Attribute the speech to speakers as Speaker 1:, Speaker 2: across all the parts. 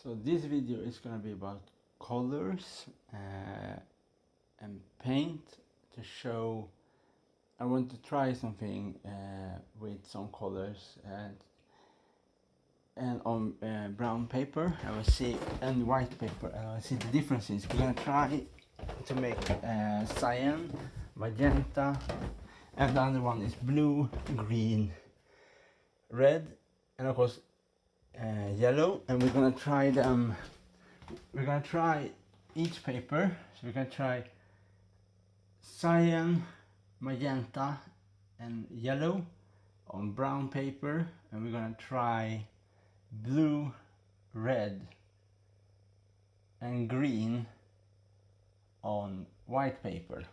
Speaker 1: So this video is gonna be about colors and paint to show. I want to try something with some colors and on brown paper. I will see, and white paper. I will see the differences. We're gonna try to make cyan, magenta, and the other one is blue, green, red, and of course yellow. And we're gonna try them. We're gonna try each paper. So we're gonna try cyan, magenta, and yellow on brown paper, and we're gonna try blue, red, and green on white paper,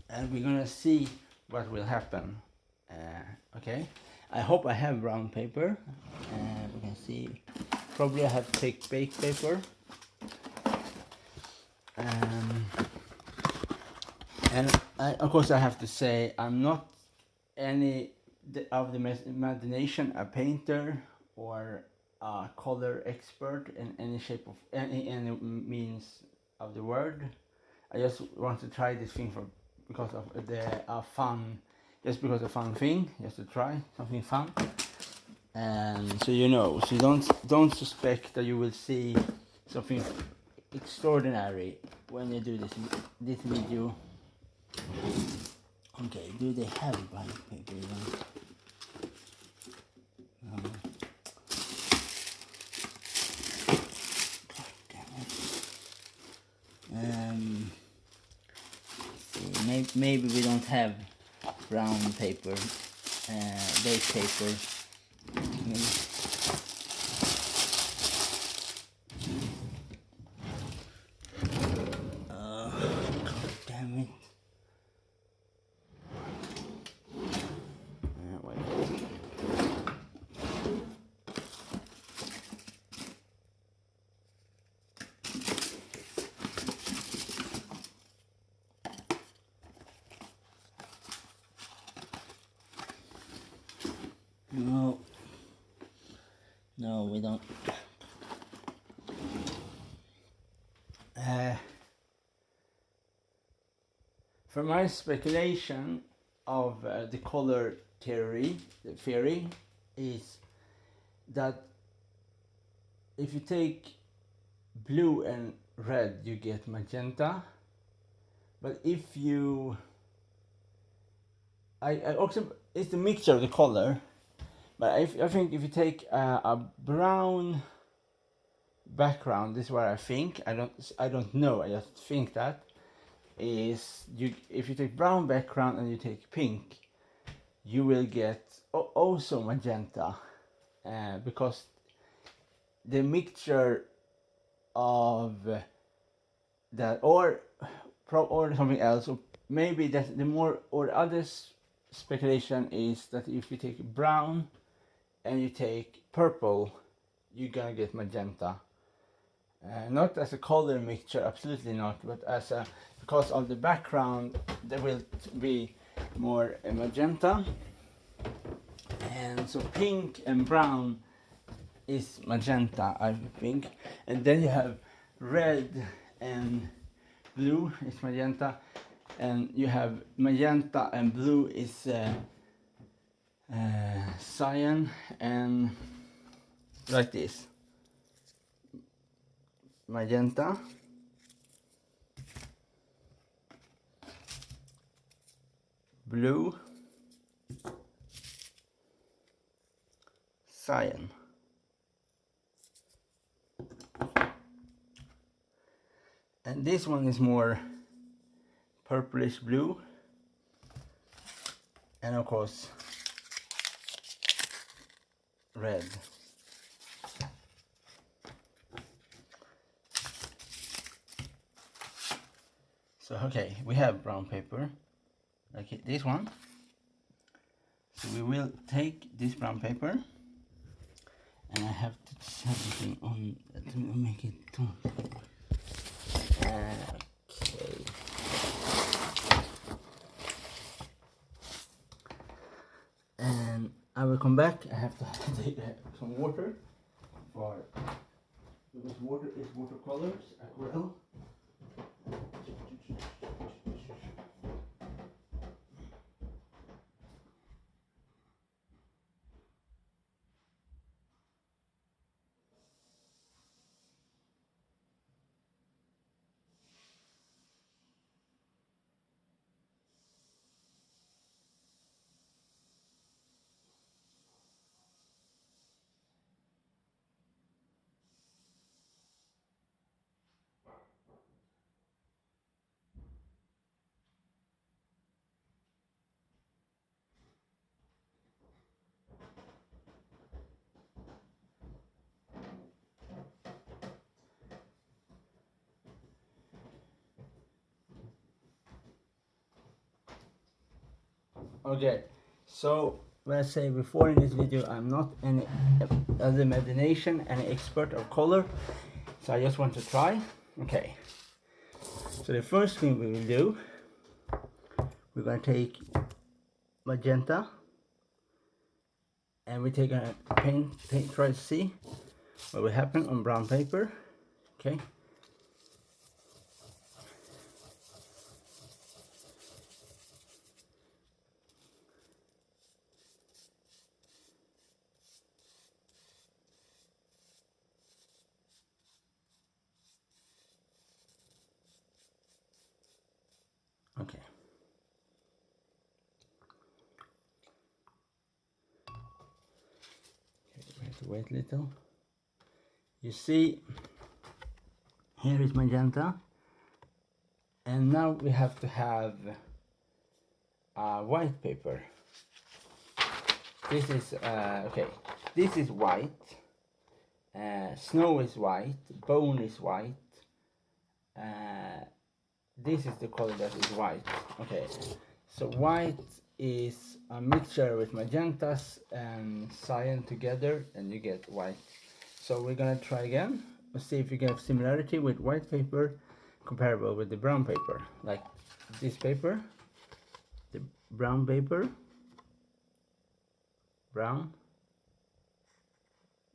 Speaker 1: and we're gonna see what will happen. Okay, I hope I have brown paper. We can see, probably I have thick baked paper, and of course I have to say I'm not any of the imagination a painter or a color expert in any shape of any means of the word. I just want to try this thing because of the fun, just because of fun thing, just to try something fun. And so so you don't suspect that you will see something extraordinary when you do this video. Okay, do they have white paper? See, maybe we don't have brown paper, baked paper. God damn it. Wait. No, we don't. For my speculation of the color theory, the theory is that if you take blue and red, you get magenta. But if you, I also, it's the mixture of the color. But I think if you take a brown background, this is what I think. I don't know. I just think that is if you take brown background and you take pink, you will get also magenta, because the mixture of that or something else, or maybe that the more or other speculation is that if you take brown and you take purple, you're gonna get magenta. Not as a color mixture, absolutely not, but as a, because of the background there will be more magenta, and so pink and brown is magenta, I think. And then you have red and blue is magenta, and you have magenta and blue is cyan, and like this, magenta, blue, cyan. And this one is more purplish blue, and of course red. So okay, we have brown paper, like this one. So we will take this brown paper, and I have to set something on to make it tone. Okay. And I will come back. I have to take some water for It's watercolors, aquarelle. Okay, so what I say before in this video, I'm not any imagination, any expert of color, so I just want to try. Okay, so the first thing we will do, we're going to take magenta, and we take a paint, try to see what will happen on brown paper. Okay. Okay. We have to wait a little. You see, here is magenta, and now we have to have white paper. This is okay. This is white. Snow is white. Bone is white. This is the color that is white. Okay, so white is a mixture with magentas and cyan together, and you get white. So we're gonna try again. Let's see if we get similarity with white paper comparable with the brown paper. Like this paper, the brown paper, brown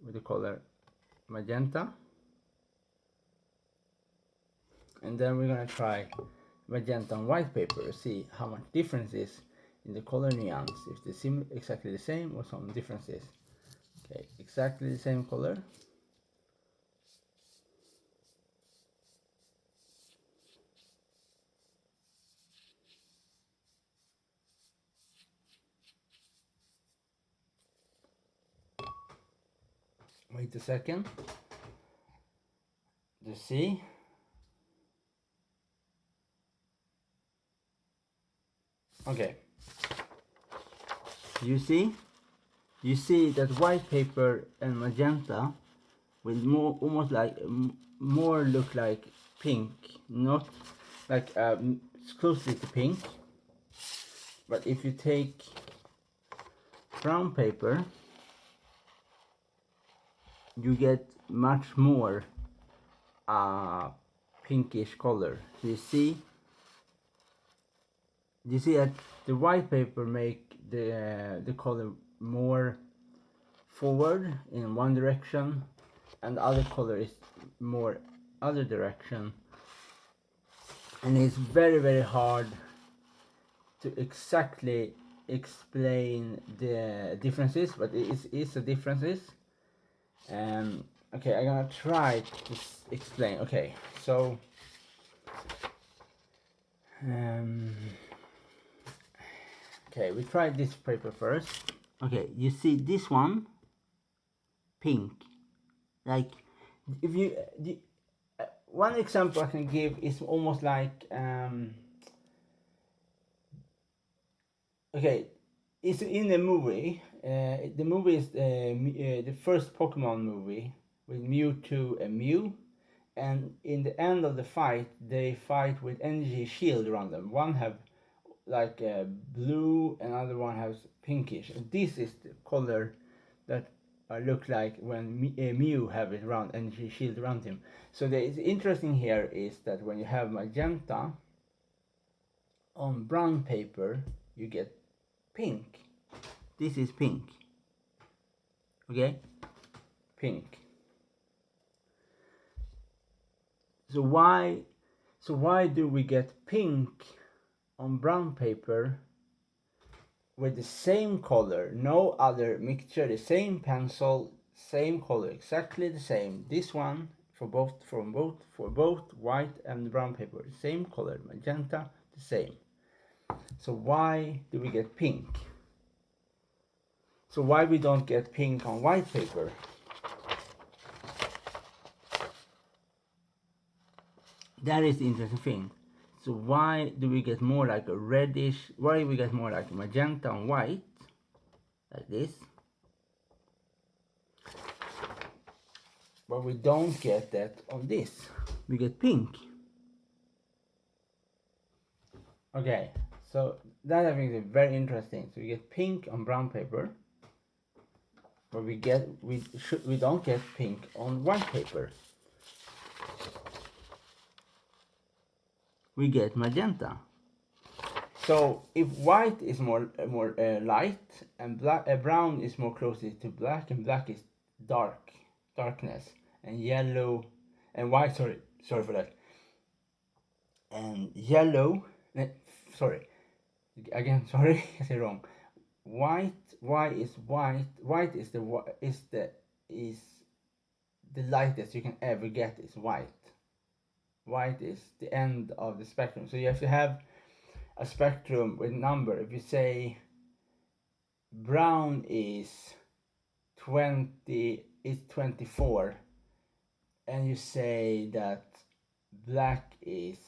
Speaker 1: with the color magenta. And then we're gonna try magenta on white paper, see how much difference is in the color nuance, if they're exactly the same or some differences. Okay, exactly the same color. Wait a second. To see. Okay. You see that white paper and magenta will almost like more look like pink, not like it's closely to pink. But if you take brown paper, you get much more pinkish color. So you see that the white paper make the color more forward in one direction, and the other color is more other direction, and it's very hard to exactly explain the differences, but it is the differences. Okay, I'm gonna try to explain. Okay, so okay, we tried this paper first. Okay, you see this one, pink. Like, if you one example I can give is almost like okay, it's in a movie. The movie is the first Pokemon movie with Mewtwo and Mew, and in the end of the fight, they fight with energy shield around them. One have like blue, another one has pinkish. And this is the color that look like when Mew have it around energy shield around him. So the interesting here is that when you have magenta on brown paper, you get pink. This is pink. Okay, pink. So why do we get pink on brown paper with the same color, no other mixture, the same pencil, same color, exactly the same. This one for both white and brown paper, same color, magenta, the same. So why do we get pink? So why we don't get pink on white paper? That is the interesting thing. So why do we get more like a reddish, why do we get more like a magenta on white, like this, but we don't get that on this? We get pink. Okay, so that I think is very interesting. So we get pink on brown paper, but we don't get pink on white paper. We get magenta. So if white is more light and brown is more closely to black, and black is darkness, and yellow and white, sorry for that, and yellow, sorry again, sorry, I said wrong. White is the lightest you can ever get is white. White is the end of the spectrum. So you have to have a spectrum with number. If you say brown is 24, and you say that black is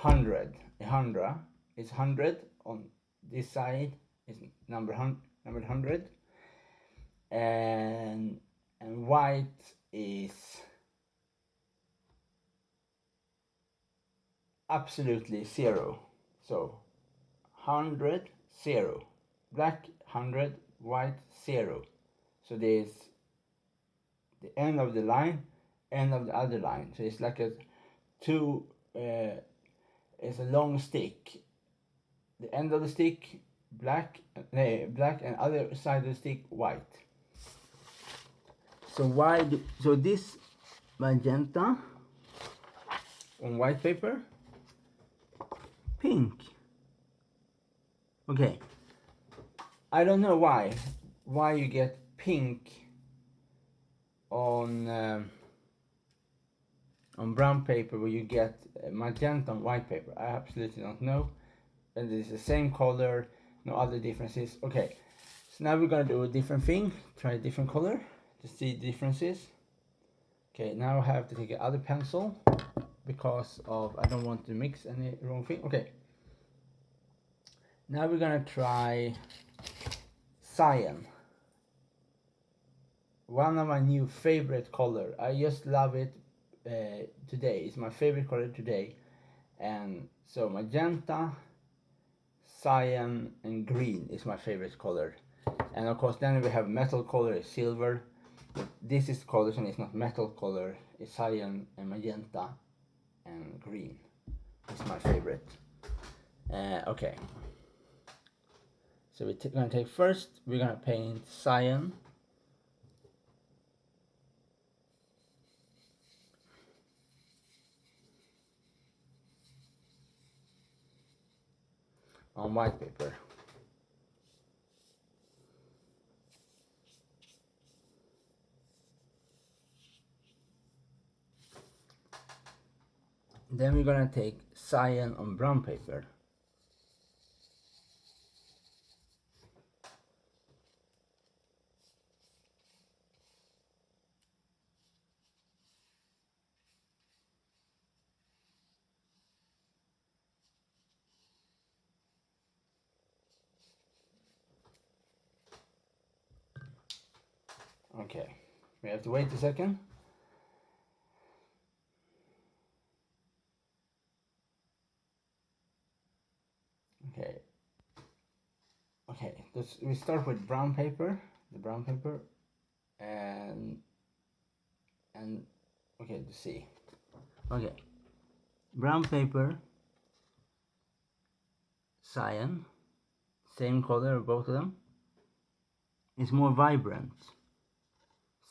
Speaker 1: 100 is 100 on this side, is number 100, and white is absolutely 0. So 100, 0, black 100, white 0. So there's the end of the line, end of the other line. So it's like a it's a long stick. The end of the stick black, and other side of the stick white. So so this magenta on white paper, pink. Okay, I don't know why you get pink on brown paper where you get magenta on white paper. I absolutely don't know. And it's the same color, no other differences. Okay, so now we're gonna do a different thing, try a different color to see the differences. Okay, now I have to take another pencil because I don't want to mix any wrong thing. Okay, now we're gonna try cyan. One of my new favorite color. I just love it today. It's my favorite color today. And so magenta, cyan, and green is my favorite color. And of course then we have metal color is silver. But this is colors and it's not metal color. It's cyan and magenta and green. It's my favorite. Okay. So we're gonna take first, we're gonna paint cyan. On white paper. Then we're gonna take cyan on brown paper. Okay, we have to wait a second. Okay, we start with brown paper, and okay, to see. Okay, brown paper, cyan, same color both of them. It's more vibrant.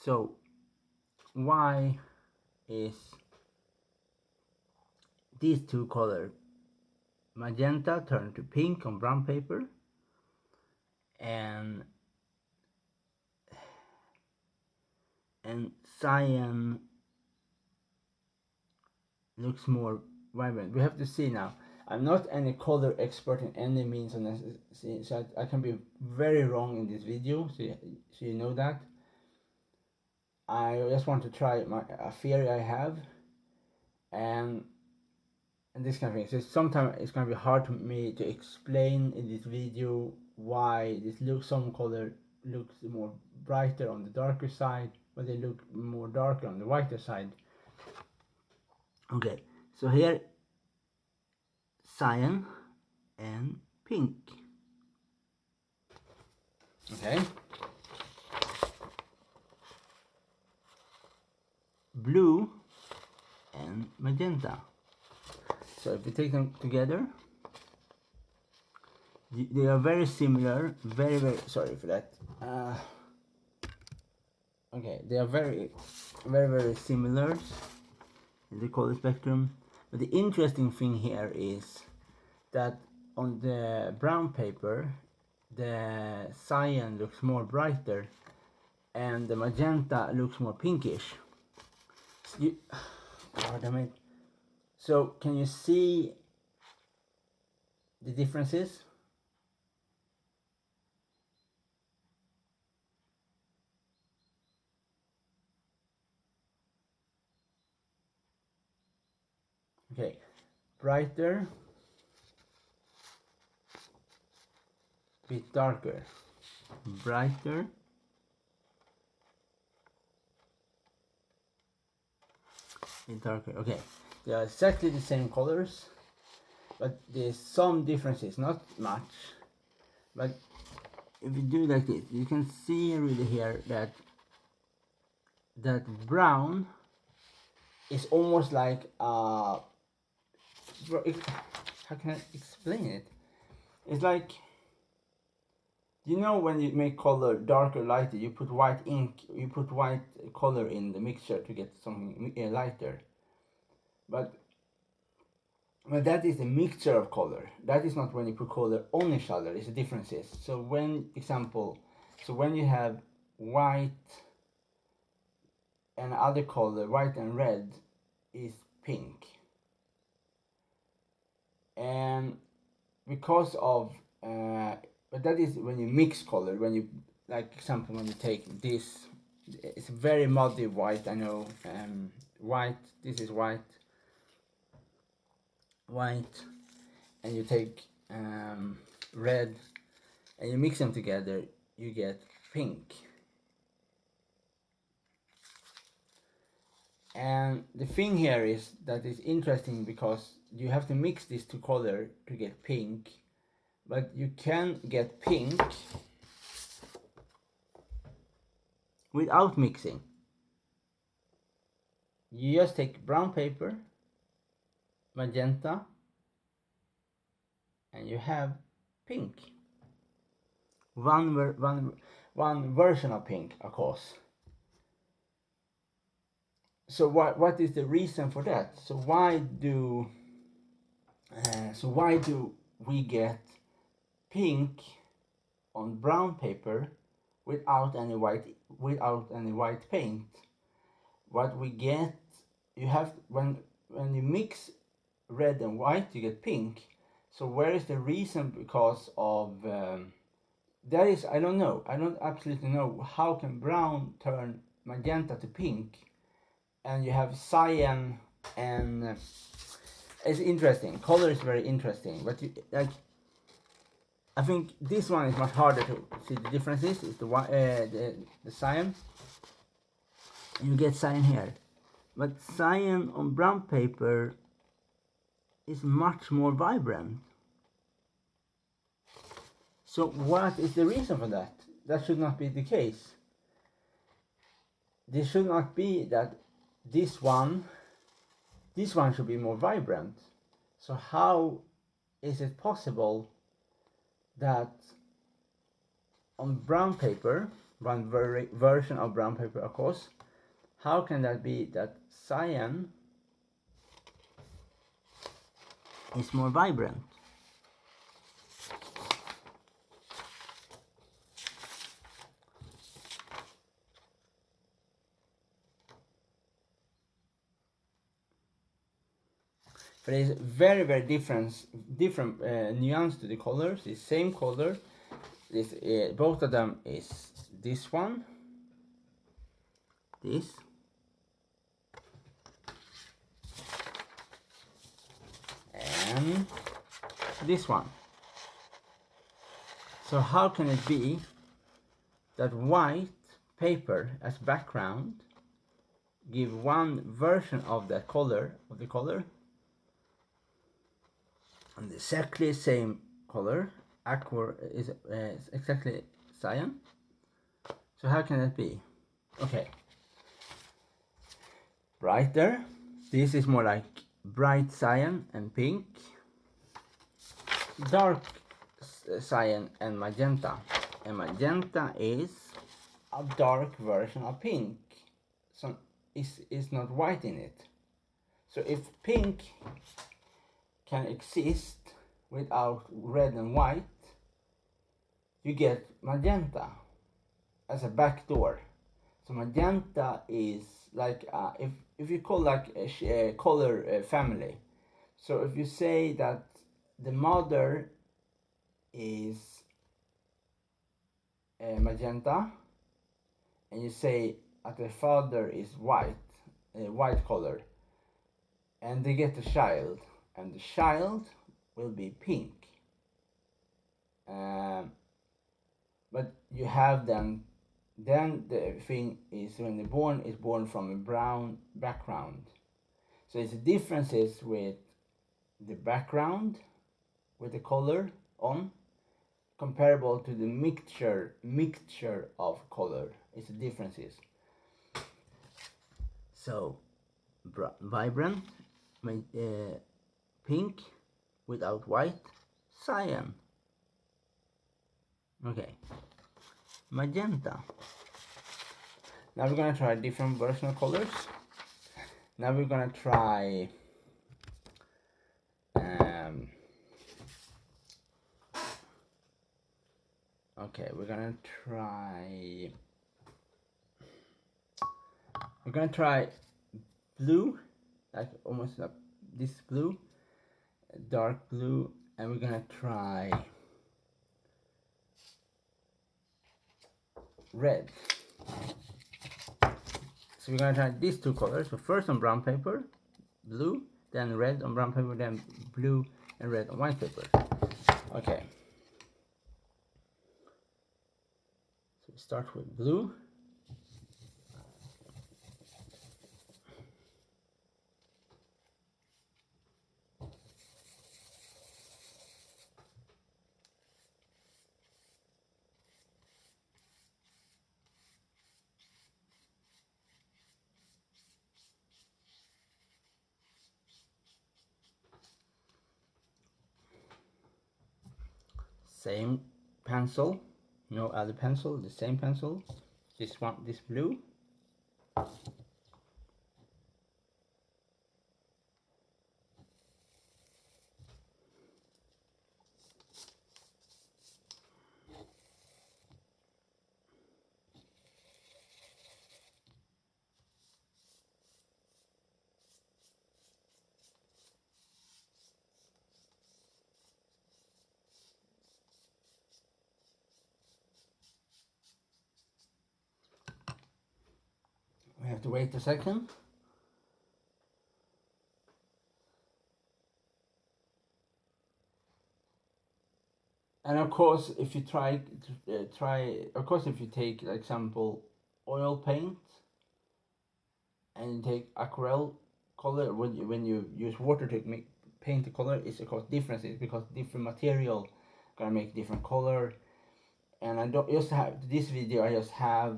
Speaker 1: So why is these two colors. Magenta turn to pink on brown paper, and cyan looks more vibrant. We have to see now. I'm not any color expert in any means, so I can be very wrong in this video, so you know that. I just want to try a theory I have, and this kind of thing. So sometimes it's going to be hard for me to explain in this video why some color looks more brighter on the darker side, but they look more darker on the whiter side. Okay, so here cyan and pink. Okay. Blue and magenta. So if we take them together, they are very similar, very sorry for that. Okay, they are very similar in the color spectrum. But the interesting thing here is that on the brown paper, the cyan looks more brighter, and the magenta looks more pinkish. So can you see the differences? Okay, brighter, bit darker, brighter, bit darker. Okay, they are exactly the same colors, but there's some differences, not much. But if you do like this, you can see really here that brown is almost like how can I explain it? It's like, you know, when you make color darker, lighter, you put white ink, you put white color in the mixture to get something lighter. But that is a mixture of color. That is not when you put color on each other. It's the differences. So when you have white and other color, white and red is pink. And because of but that is when you mix color. When you, like example, when you take this, it's very muddy white, I know, white, this is white, and you take red and you mix them together, you get pink. And the thing here is that it's interesting because you have to mix these two colors to get pink, but you can get pink without mixing. You just take brown paper, magenta, and you have pink. One version of pink, of course. So what is the reason for that? So why do we get pink on brown paper without any white paint? What we get, you have, when you mix red and white, you get pink. So where is the reason? Because of that is, I don't know. I don't absolutely know how can brown turn magenta to pink, and you have cyan, and it's interesting. Color is very interesting, but I think this one is much harder to see the differences. It's the cyan. You get cyan here, but cyan on brown paper is much more vibrant. So what is the reason for that? That should not be the case. This should not be that this one should be more vibrant. So how is it possible that on brown paper, one version of brown paper, of course, how can that be that cyan is more vibrant? But there's very different nuance to the colors. The same color. This both of them is this one, this, and this one. So how can it be that white paper as background give one version of the color and exactly same color, aqua is exactly cyan? So how can that be? Okay, brighter, this is more like bright cyan and pink, dark cyan and magenta is a dark version of pink, so it's not white in it. So if pink can exist without red and white, you get magenta as a backdoor. So magenta is like if you call like a color family. So if you say that the mother is magenta, and you say that the father is white color, and they get a child, and the child will be pink. But you have them. Then the thing is, when they're born, is born from a brown background. So it's differences with the background, with the color on, comparable to the mixture of color. It's the differences. So vibrant, pink without white, cyan. Okay, magenta. Now we're gonna try different version of colors. Now we're gonna try okay, we're gonna try blue, like almost like this blue, dark blue, and we're gonna try red. So we're gonna try these two colors. So first on brown paper, blue, then red on brown paper, then blue and red on white paper. Okay. So we start with blue. Same pencil, no other pencil, the same pencil. This one, this blue. We have to wait a second. And of course, if you if you take, like, example, oil paint, and you take aquarelle color, when you use water to paint the color, it's of course differences, because different material gonna make different color. And I don't just have this video. I just have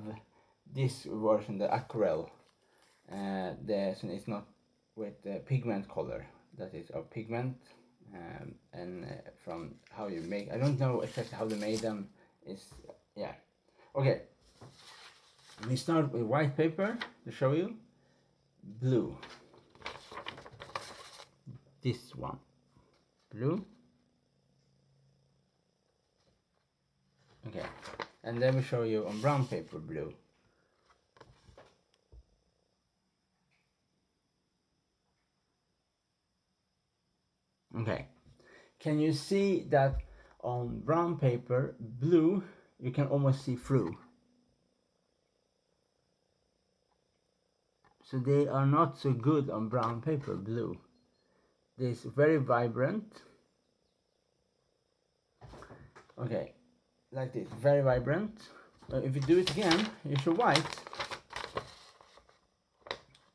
Speaker 1: this version, the aquarelle. It's not with the pigment color. That is a pigment, and from how you make. I don't know exactly how they made them. Yeah. Okay. We start with white paper to show you. Blue. This one. Blue. Okay. And then we show you on brown paper blue. Okay. Can you see that on brown paper blue you can almost see through? So they are not so good on brown paper blue. This is very vibrant. Okay, like this, very vibrant. If you do it again, you show white,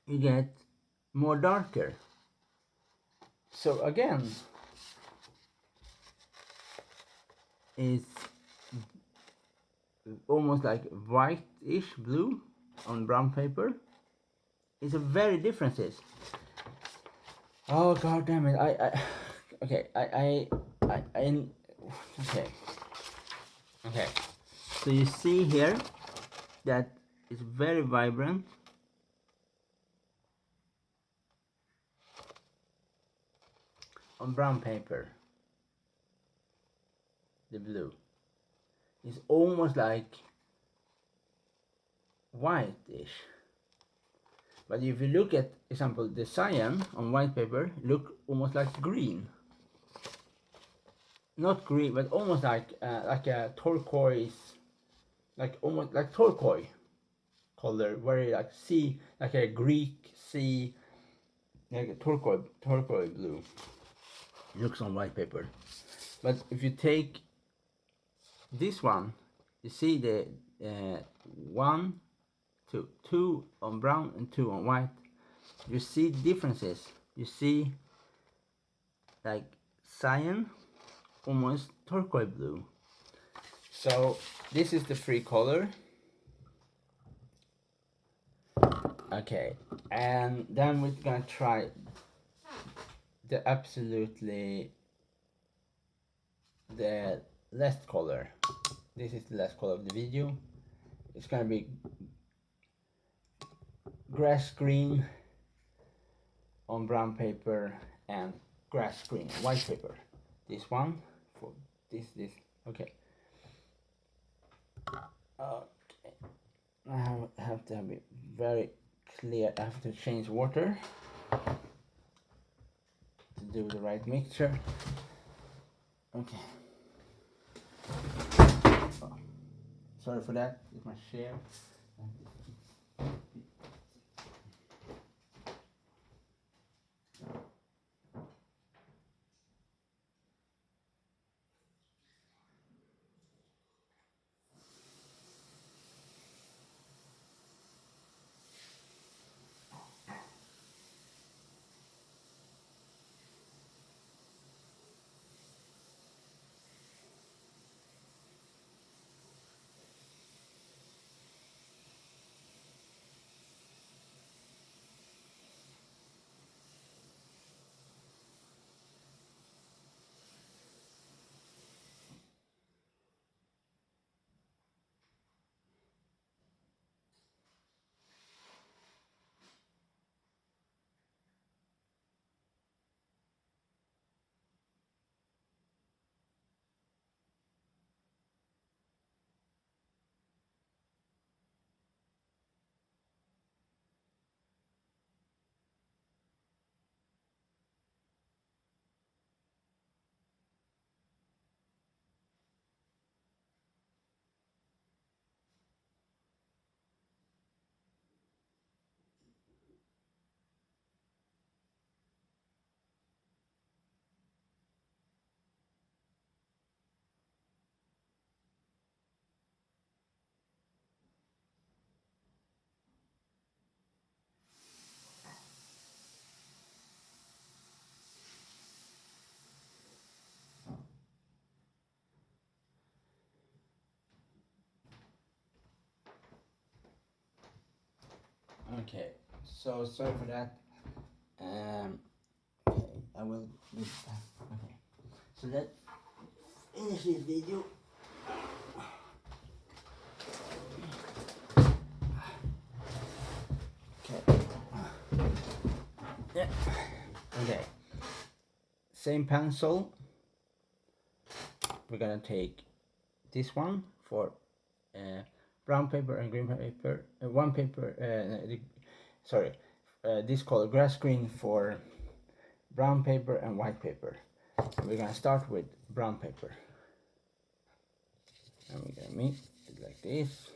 Speaker 1: you get more darker. So again, it's almost like whitish blue on brown paper. It's a very differences. Oh god damn it! Okay. Okay. So you see here that it's very vibrant. On brown paper, the blue is almost like whitish. But if you look at, example, the cyan on white paper, look almost like green. Not green, but almost like a turquoise, like almost like turquoise color, very like sea, like a Greek sea, like a turquoise blue. Looks on white paper. But if you take this one, you see the 1, 2 on brown and 2 on white. You see the differences. You see like cyan, almost turquoise blue. So this is the free color. Okay, and then we're gonna try the absolutely the last color. This is the last color of the video. It's gonna be grass green on brown paper and grass green on white paper. This one for this. Okay. Okay. I have to be very clear. I have to change water to do the right mixture. Okay. Oh, sorry for that. It's my share. Okay, so sorry for that. Okay, I will. Okay, so let's finish this video. Yeah. Okay. Same pencil. We're gonna take this one for brown paper and green paper. One paper. This color grass green for brown paper and white paper. So we're gonna start with brown paper, and we're gonna make it like this.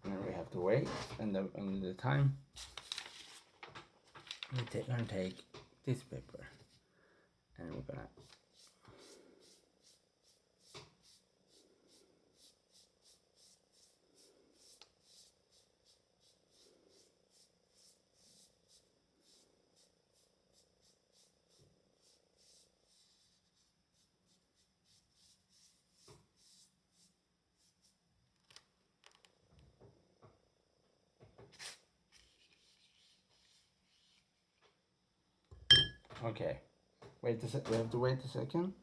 Speaker 1: And we have to wait, and the time we're gonna take this paper, and we're gonna okay. We have to wait a second,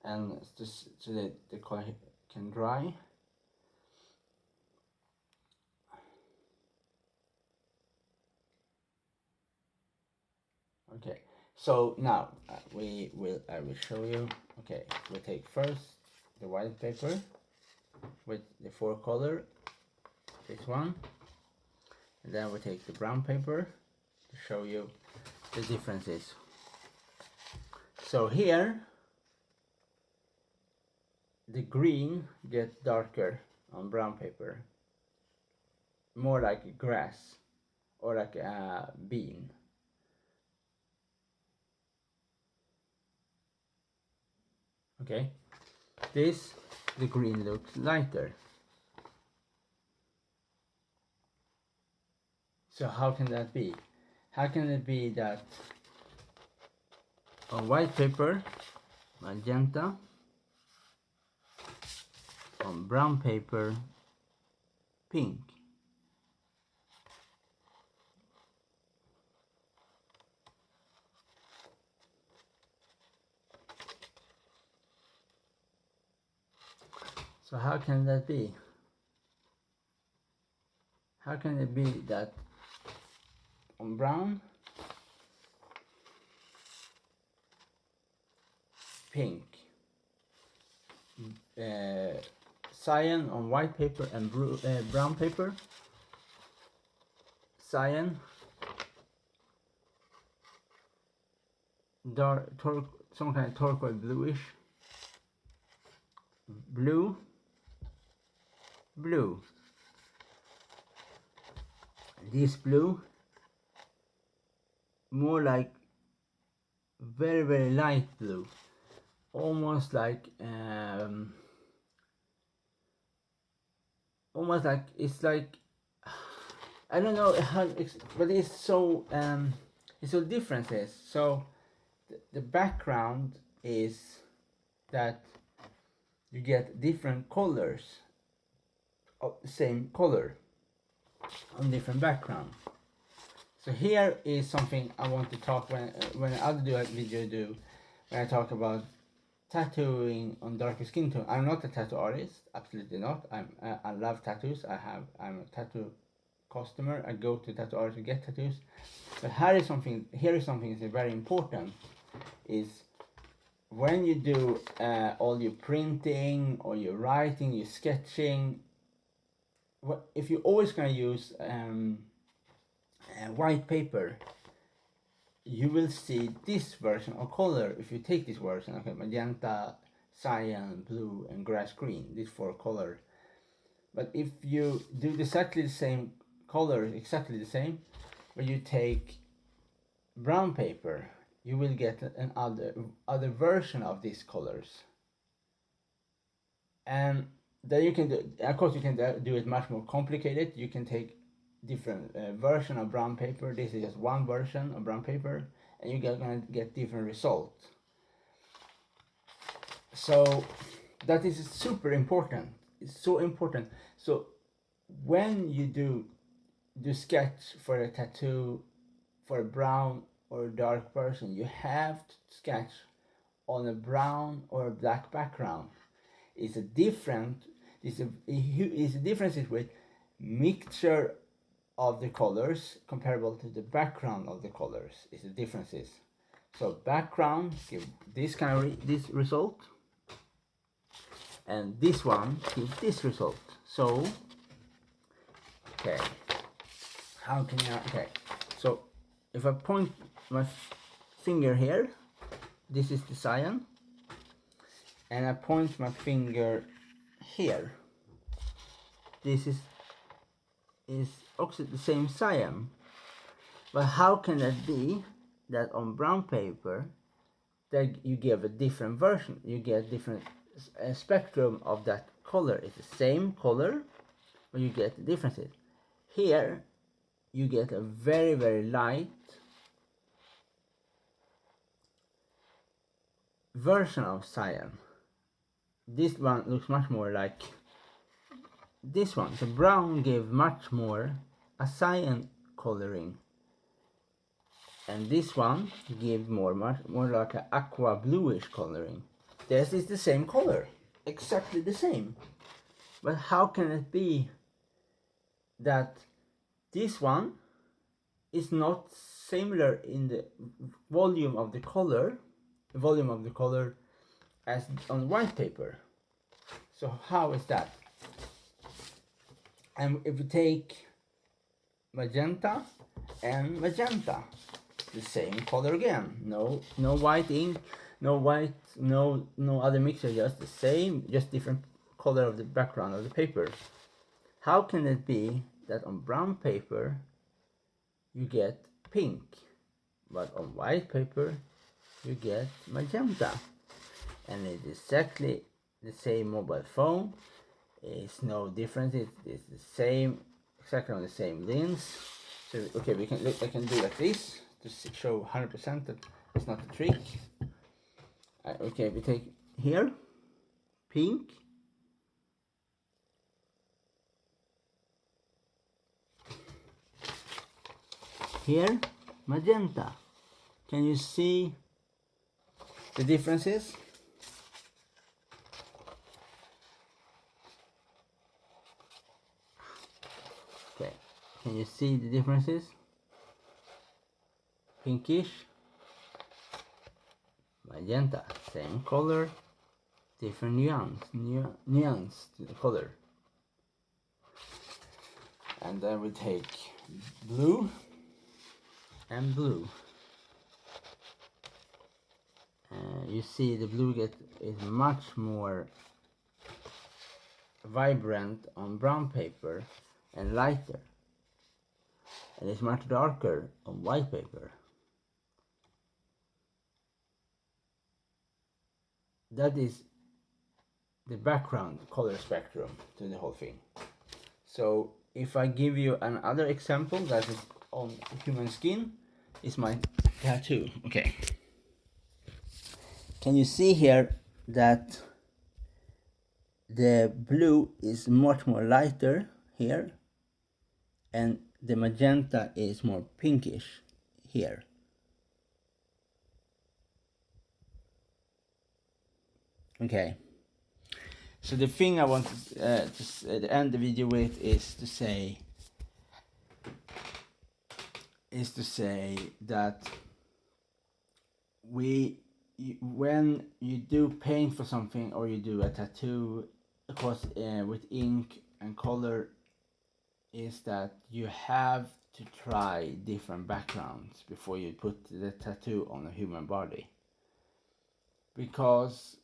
Speaker 1: and just so that the color can dry. Okay, so now I will show you. Okay, we take first the white paper with the 4 color, this one, and then we take the brown paper to show you the differences. So here the green gets darker on brown paper, more like grass or like a bean. Okay, the green looks lighter. So how can that be? How can it be that on white paper magenta, on brown paper pink? So how can that be? How can it be that on brown pink, cyan on white paper and brown paper, cyan, dark some kind of turquoise bluish, blue, this blue more like very light blue, almost like it's like, I don't know how, but it's so differences. So the background is that you get different colors of the same color on different background. So here is something I want to talk when I do a video when I talk about tattooing on darker skin tone. I'm not a tattoo artist, absolutely not. I love tattoos. I'm a tattoo customer. I go to tattoo artists to get tattoos. But here is something that's very important, is when you do all your printing or your writing, your sketching, if you're always gonna use white paper, you will see this version of color. If you take this version, okay, magenta, cyan, blue, and grass green, these 4 colors. But if you do exactly the same color, exactly the same, when you take brown paper, you will get an other version of these colors. And then you can do, of course, you can do it much more complicated. You can take different version of brown paper. This is just one version of brown paper, and you're gonna get different results. So that is super important. It's so important. So when you do sketch for a tattoo for a brown or a dark person, you have to sketch on a brown or a black background. It's a different. It's a difference with mixture of the colors comparable to the background of the colors. It's the differences. So background give this kind of this result, and this one gives this result. So okay, how can I? Okay, so if I point my finger here, this is the cyan, and I point my finger here, this is also the same cyan. But how can that be that on brown paper that you give a different version, you get different spectrum of that color? It's the same color, but you get the differences. Here you get a very, very light version of cyan. This one looks much more like this one. The brown gave much more a cyan coloring, and this one gave much more like an aqua bluish coloring. This is the same color, exactly the same. But how can it be that this one is not similar in the volume of the color as on white paper? So how is that? And if we take magenta and magenta, the same color again. No white ink, no white, no other mixture, just the same, just different color of the background of the paper. How can it be that on brown paper you get pink, but on white paper you get magenta? And it's exactly the same mobile phone. It's no difference. It's the same, exactly on the same lens. So okay, I can do like this to show 100% that it's not a trick. Okay, we take here pink, here magenta. Can you see the differences? Okay, can you see the differences? Pinkish, magenta, same color, different nuance to the color. And then we take blue and blue. You see the blue is much more vibrant on brown paper and lighter, and it's much darker on white paper. That is the background color spectrum to the whole thing. So if I give you another example that is on human skin, is my tattoo. Okay, can you see here that the blue is much more lighter here, and the magenta is more pinkish here? Okay, so the thing I want to end the video with is to say that when you do paint for something, or you do a tattoo, of course, with ink and color, is that you have to try different backgrounds before you put the tattoo on a human body. Because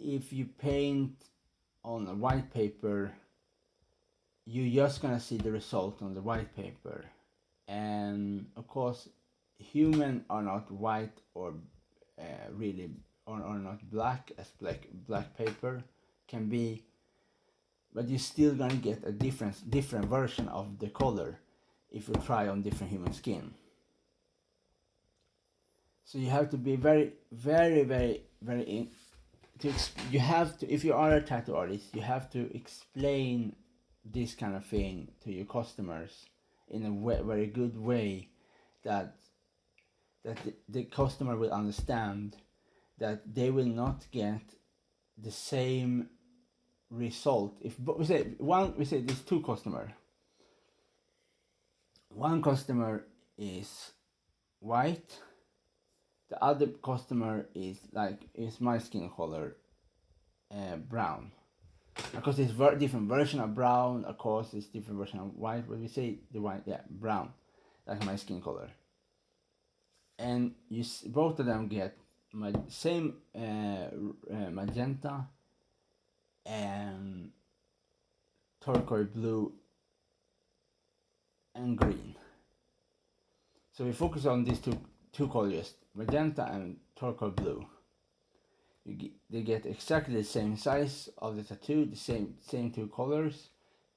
Speaker 1: if you paint on a white paper, you're just gonna see the result on the white paper. And of course, humans are not white or really or not black as black paper can be, but you're still gonna get a different version of the color if you try on different human skin. So you have to be very, very, very, you have to, if you are a tattoo artist, you have to explain this kind of thing to your customers in a very good way, that the customer will understand that they will not get the same result. If we say there's two customers. One customer is white, the other customer is my skin color, brown. Of course, there's different version of brown. Of course, there's different version of white. But we say the white, brown, like my skin color. And both of them get same magenta and turquoise blue and green. So we focus on these two colors, magenta and turquoise blue. They get exactly the same size of the tattoo, the same two colors,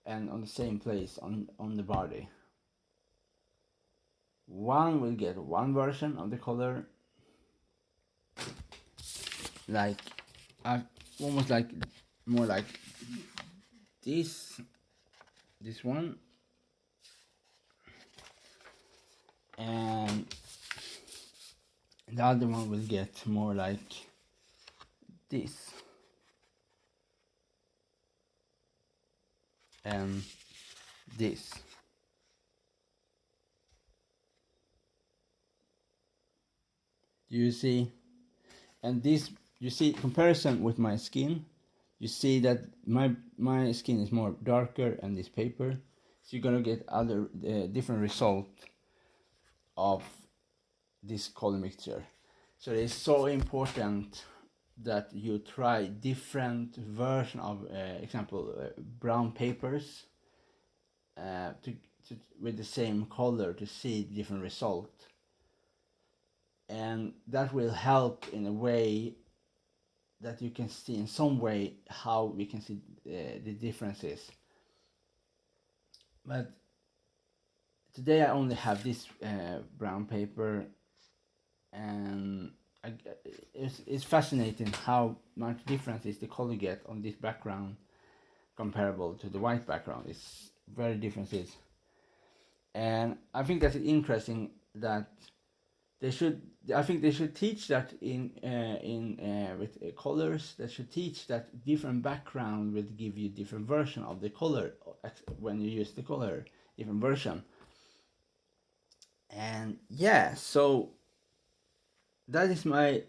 Speaker 1: and on the same place on the body. One will get one version of the color, almost more like this one, and the other one will get more like this, and this. You see, and this, you see comparison with my skin. You see that my skin is more darker and this paper, so you're gonna get other different result of this color mixture. So it's so important that you try different version of example brown papers with the same color to see different result, and that will help in a way that you can see in some way how we can see the differences. But today I only have this brown paper, and it's fascinating how much differences the color get on this background comparable to the white background. It's very differences, and I think that's interesting that they should teach that in with colors. They should teach that different background will give you different version of the color when you use the color, different version. And yeah, so that is my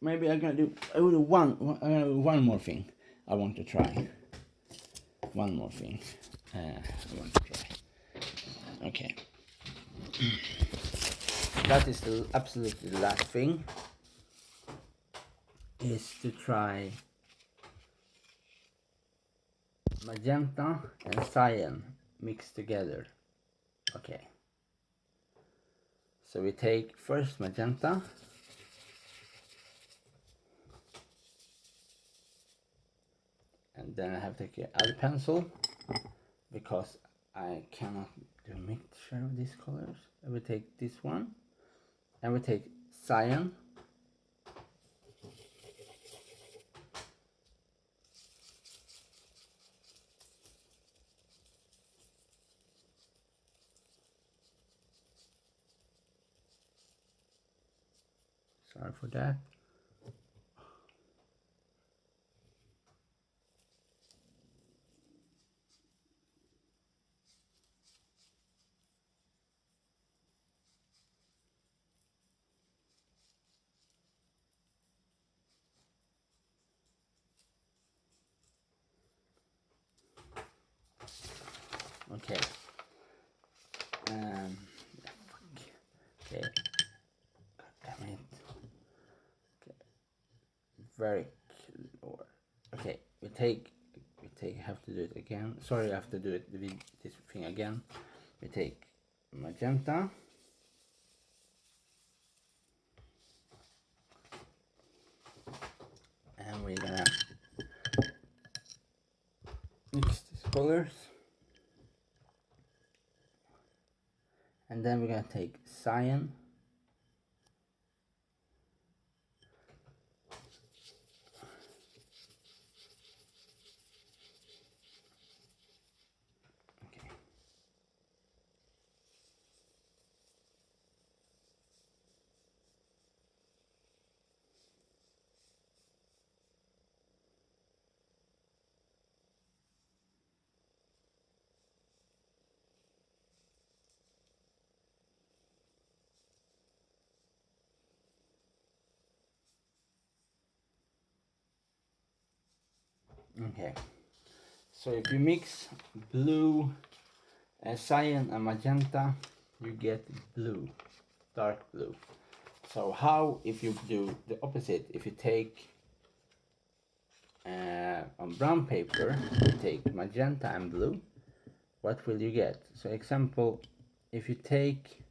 Speaker 1: maybe I'm gonna do one more thing. I want to try one more thing. I want to try. Okay, that is the absolutely last thing, is to try magenta and cyan mixed together. Okay, so we take first magenta, and then I have to take other pencil because I cannot do a mixture of these colors. I will take this one, and we take cyan, sorry for that. Okay. Okay. God damn it. Okay. Very clear. Okay. We take. Have to do it again. Sorry, I have to do it. This thing again. We take magenta. And we're gonna mix these colors. And then we're gonna take cyan. Okay, so if you mix blue, cyan and magenta, you get blue, dark blue. So how if you do the opposite? If you take on brown paper, you take magenta and blue, what will you get? So example, if you take,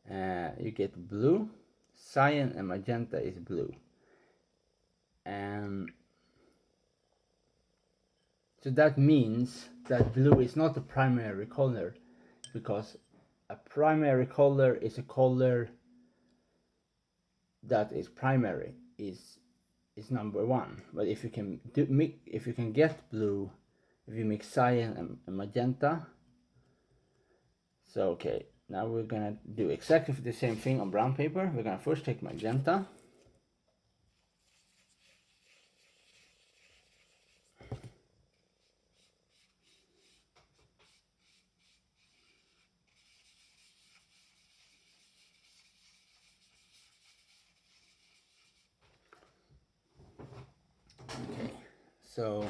Speaker 1: you get blue, cyan and magenta is blue. And so that means that blue is not a primary color, because a primary color is a color that is primary, is number one. But if you can if you can get blue, if you mix cyan and magenta. So okay, now we're gonna do exactly the same thing on brown paper. We're gonna first take magenta. Okay, so,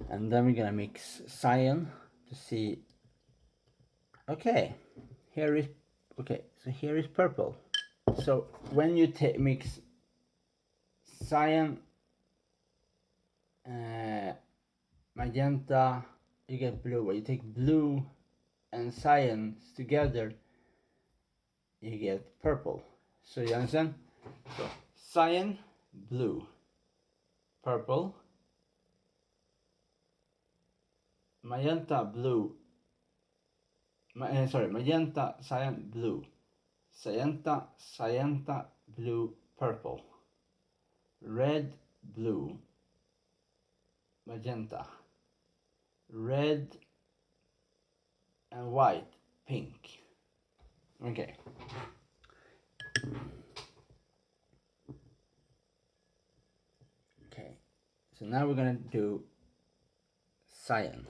Speaker 1: and then we're gonna mix cyan to see. Okay, here is, okay, so here is purple. So when you mix cyan, magenta, you get blue. When you take blue and cyan together, you get purple. So you understand? So cyan, blue, purple, magenta, blue, magenta, cyan, blue, cyanta, blue, purple, red, blue, magenta, red and white, pink. Okay. Okay, so now we're gonna do cyan.